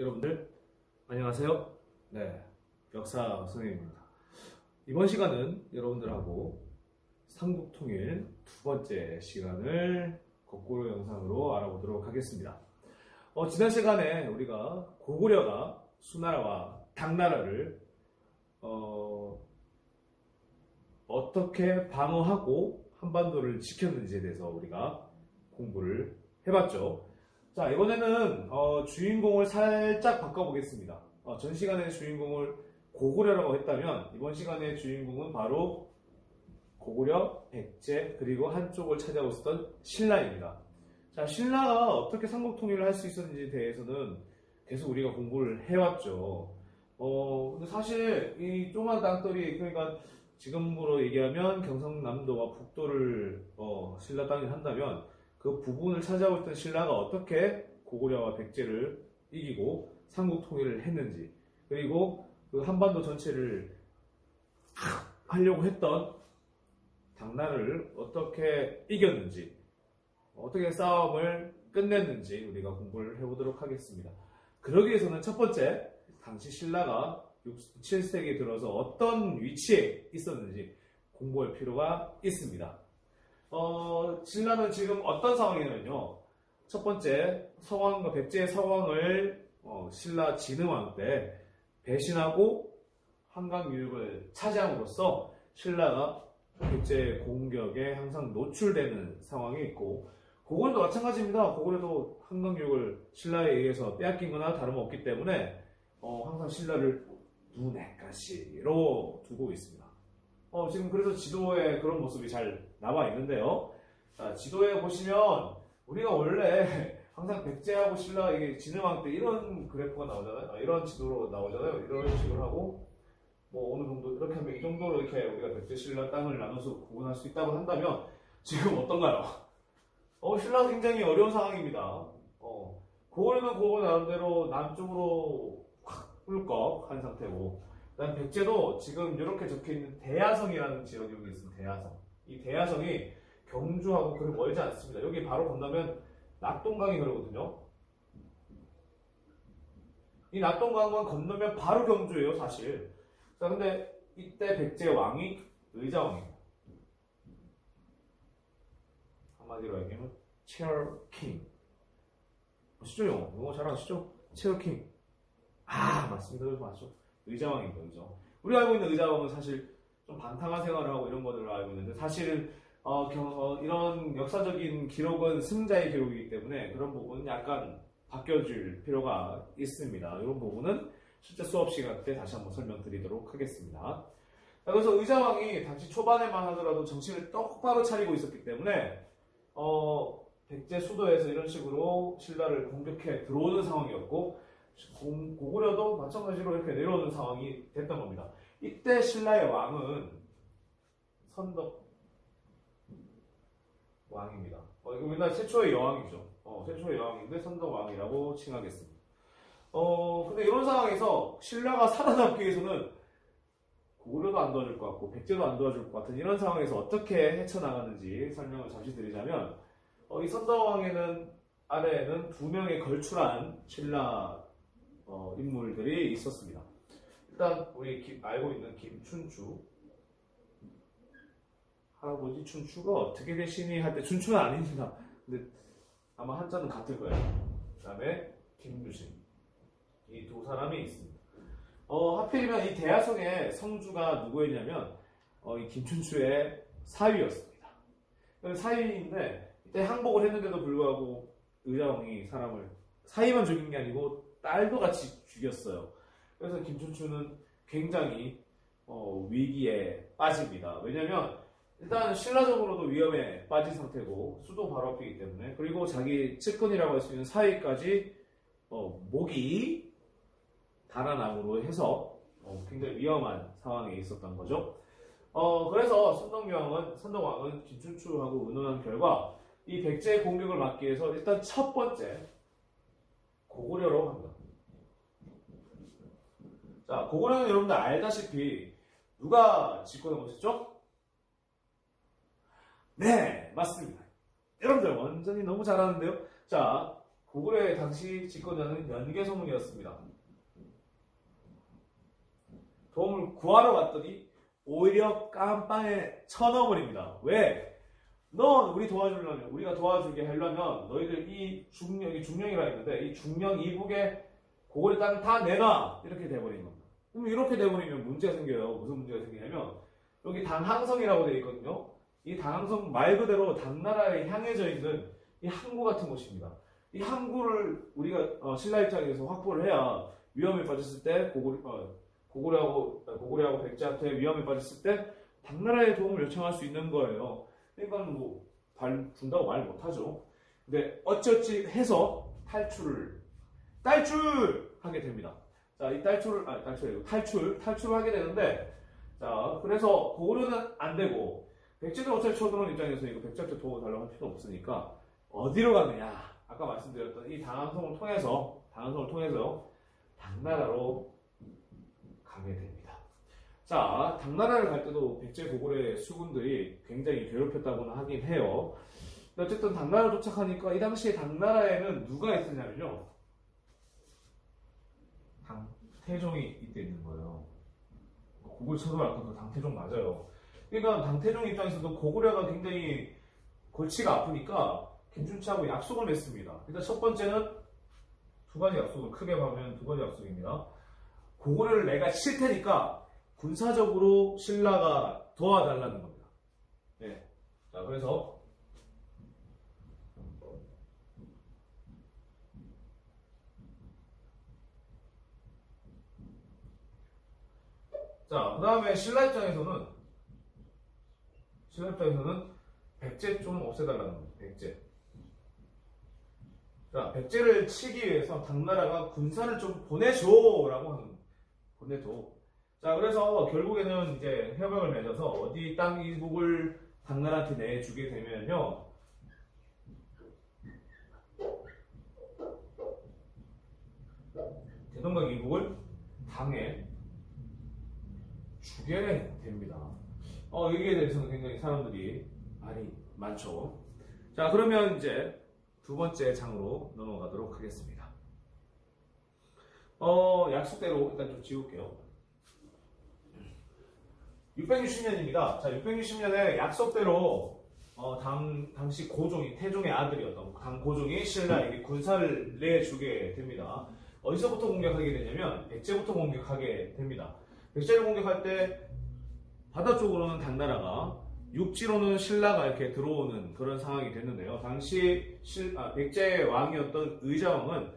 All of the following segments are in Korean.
여러분들 안녕하세요. 네, 역사 선생님입니다. 이번 시간은 여러분들하고 삼국통일 두 번째 시간을 거꾸로 영상으로 알아보도록 하겠습니다. 지난 시간에 우리가 고구려가 수나라와 당나라를 어떻게 방어하고 한반도를 지켰는지에 대해서 우리가 공부를 해봤죠. 자, 이번에는 주인공을 살짝 바꿔보겠습니다. 전 시간에 주인공을 고구려라고 했다면 이번 시간의 주인공은 바로 고구려, 백제, 그리고 한쪽을 차지하고 있었던 신라입니다. 자, 신라가 어떻게 삼국통일을 할 수 있었는지에 대해서는 계속 우리가 공부를 해왔죠. 근데 사실 이 조그만 땅덩이, 그러니까 지금으로 얘기하면 경상남도와 북도를 신라 땅이 한다면 그 부분을 차지하고 있던 신라가 어떻게 고구려와 백제를 이기고 삼국통일을 했는지, 그리고 그 한반도 전체를 하려고 했던 당나라를 어떻게 이겼는지, 어떻게 싸움을 끝냈는지 우리가 공부를 해보도록 하겠습니다. 그러기 위해서는 첫 번째, 당시 신라가 7세기에 들어서 어떤 위치에 있었는지 공부할 필요가 있습니다. 신라는 지금 어떤 상황이냐면요. 첫 번째, 서왕과 백제의 서왕을 신라 진흥왕 때 배신하고 한강 유역을 차지함으로써 신라가 백제의 공격에 항상 노출되는 상황이 있고, 고구려도 마찬가지입니다. 고구려도 한강 유역을 신라에 의해서 빼앗긴 거나 다름없기 때문에 항상 신라를 눈의 가시로 두고 있습니다. 지금 그래서 지도에 그런 모습이 잘 나와 있는데요. 자, 지도에 보시면 우리가 원래 항상 백제하고 신라 이게 진흥왕 때 이런 그래프가 나오잖아요. 이런 지도로 나오잖아요. 이런 식으로 하고 뭐 어느 정도 이렇게 하면 이 정도로 이렇게 우리가 백제 신라 땅을 나눠서 구분할 수 있다고 한다면 지금 어떤가요? 신라가 굉장히 어려운 상황입니다. 고구려는 고구려 나름대로 남쪽으로 확 꿀꺽 한 상태고, 그다음 백제도 지금 이렇게 적혀있는 대야성이라는 지역이 여기 있습니다. 대야성. 이 대야성이 경주하고 그렇게 멀지 않습니다. 여기 바로 건너면 낙동강이 흐르거든요. 이 낙동강만 건너면 바로 경주예요, 사실. 자, 근데 이때 백제 왕이 의자왕입니다. 한마디로 얘기하면 체어 킹. 아시죠? 영어 잘 아시죠? 체어 킹. 맞습니다. 그래서 맞죠. 의자왕입니다. 의자왕. 우리가 알고 있는 의자왕은 사실 좀 반탕한 생활을 하고 이런 것들을 알고 있는데, 사실은 이런 역사적인 기록은 승자의 기록이기 때문에 그런 부분은 약간 바뀌어줄 필요가 있습니다. 이런 부분은 실제 수업 시간 때 다시 한번 설명드리도록 하겠습니다. 자, 그래서 의자왕이 당시 초반에만 하더라도 정신을 똑바로 차리고 있었기 때문에 백제 수도에서 이런 식으로 신라를 공격해 들어오는 상황이었고, 고구려도 마찬가지로 이렇게 내려오는 상황이 됐던 겁니다. 이때 신라의 왕은 선덕 왕입니다. 이거 우리나라 최초의 여왕이죠. 최초의 여왕인데 선덕 왕이라고 칭하겠습니다. 근데 이런 상황에서 신라가 살아남기 위해서는 고구려도 안 도와줄 것 같고 백제도 안 도와줄 것 같은 이런 상황에서 어떻게 헤쳐나가는지 설명을 잠시 드리자면, 이 선덕왕에는 아래에는 두 명의 걸출한 신라 인물들이 있었습니다. 일단 우리 알고 있는 김춘추 할아버지 춘추가 어떻게 되시니 할 때 춘추는 아닙니다. 근데 아마 한자는 같을 거예요. 그 다음에 김유신, 이 두 사람이 있습니다. 하필이면 이 대야성의 성주가 누구였냐면 이 김춘추의 사위였습니다. 사위인데 이때 항복을 했는데도 불구하고 의자왕이 사람을 사위만 죽인 게 아니고 딸도 같이 죽였어요. 그래서 김춘추는 굉장히 위기에 빠집니다. 왜냐면 일단 신라적으로도 위험에 빠진 상태고 수도 바로 앞이기 때문에, 그리고 자기 측근이라고 할 수 있는 사위까지 목이 달아남으로 해서 굉장히 위험한 상황에 있었던 거죠. 그래서 선덕왕은 김춘추하고 의논한 결과 이 백제의 공격을 막기 위해서 일단 첫 번째 고구려로 합니다. 자, 고구려는 여러분들 알다시피 누가 집권한 것이죠? 네, 맞습니다. 여러분들 완전히 너무 잘하는데요. 자, 고구려의 당시 집권자는 연개소문이었습니다. 도움을 구하러 갔더니 오히려 깜빵에 쳐넣어버립니다. 왜? 넌 우리 도와주려면, 우리가 도와주게 하려면 너희들 이 중령이라 했는데 이 중령 이북에 고구려 땅 다 내놔! 이렇게 돼버린 겁니다. 그럼 이렇게 돼버리면 문제가 생겨요. 무슨 문제가 생기냐면 여기 당항성이라고 되어 있거든요. 이 당항성 말 그대로 당나라에 향해져 있는 이 항구 같은 곳입니다. 이 항구를 우리가 신라 입장에서 확보를 해야 위험에 빠졌을 때 고구려하고 백제한테 위험에 빠졌을 때 당나라의 도움을 요청할 수 있는 거예요. 그러니까 뭐 준다고 말 못하죠. 근데 어찌어찌 해서 탈출하게 됩니다. 자, 이 탈출을 하게 되는데, 자, 그래서 고구려는 안 되고 백제는 어차피 쳐들어온 입장에서 이거 백제한테 도움을 달라고 할 필요 없으니까 어디로 가느냐? 아까 말씀드렸던 이 당항성을 통해서 당나라로 가게 됩니다. 자, 당나라를 갈 때도 백제 고구려의 수군들이 굉장히 괴롭혔다고는 하긴 해요. 어쨌든 당나라 도착하니까 이 당시에 당나라에는 누가 있었냐면요. 당태종이 이때 있는 거예요. 고구려 쳐도 아까 그 당태종 맞아요. 그러니까 당태종 입장에서도 고구려가 굉장히 골치가 아프니까 김춘치하고 약속을 맺습니다. 일단 첫 번째는 두 가지 약속을 크게 보면 두 가지 약속입니다. 고구려를 내가 칠 테니까 군사적으로 신라가 도와달라는 겁니다. 네. 자, 그래서 자, 그 다음에 신라 입장에서는 백제 좀 없애달라는 겁니다. 백제. 자, 백제를 치기 위해서 당나라가 군사를 좀 보내줘라고 하는 보내줘. 자, 그래서 결국에는 이제 협약을 맺어서 어디 땅 일국을 당나라한테 내주게 되면요. 대동강 이북을 당에 주게 됩니다. 여기에 대해서는 굉장히 사람들이 말이 많죠. 자, 그러면 이제 두 번째 장으로 넘어가도록 하겠습니다. 약속대로 일단 좀 지울게요. 660년입니다. 자, 660년에 약속대로 당시 고종이 태종의 아들이었던 당 고종이 신라에게 군사를 내주게 됩니다. 어디서부터 공격하게 되냐면 백제부터 공격하게 됩니다. 백제를 공격할 때 바다 쪽으로는 당나라가, 육지로는 신라가 이렇게 들어오는 그런 상황이 됐는데요. 당시 백제의 왕이었던 의자왕은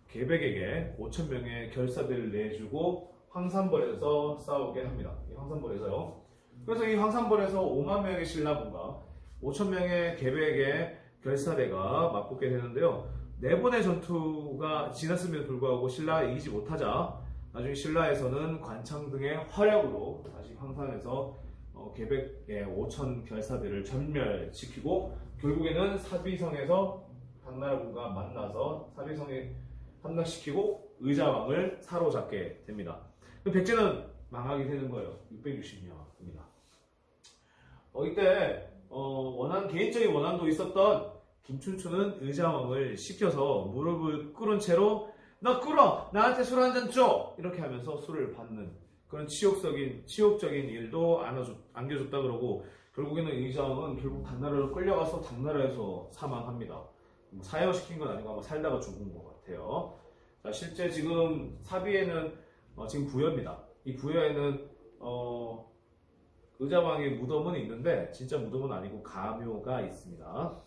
계백에게 5,000명의 결사대를 내주고 황산벌에서 싸우게 합니다. 이 황산벌에서요. 그래서 이 황산벌에서 5만 명의 신라군과 5,000명의 계백의 결사대가 맞붙게 되는데요. 네 번의 전투가 지났음에도 불구하고 신라가 이기지 못하자 나중에 신라에서는 관청 등의 활약으로 다시 황산에서 계백의 5,000 결사대를 전멸시키고 결국에는 사비성에서 당나라군과 만나서 사비성에 함락시키고 의자왕을 사로잡게 됩니다. 백제는 망하게 되는 거예요. 660년입니다. 이때 개인적인 원한도 있었던 김춘추는 의자왕을 시켜서 무릎을 꿇은 채로 너 꿇어! 나한테 술 한 잔 줘! 이렇게 하면서 술을 받는 그런 치욕적인 일도 안겨줬다 그러고 결국에는 의자왕은 결국 당나라로 끌려가서 당나라에서 사망합니다. 사형시킨 건 아니고 아마 살다가 죽은 것 같아요. 자, 실제 지금 사비에는 지금 부여입니다. 이 부여에는 의자왕의 무덤은 있는데 진짜 무덤은 아니고 가묘가 있습니다.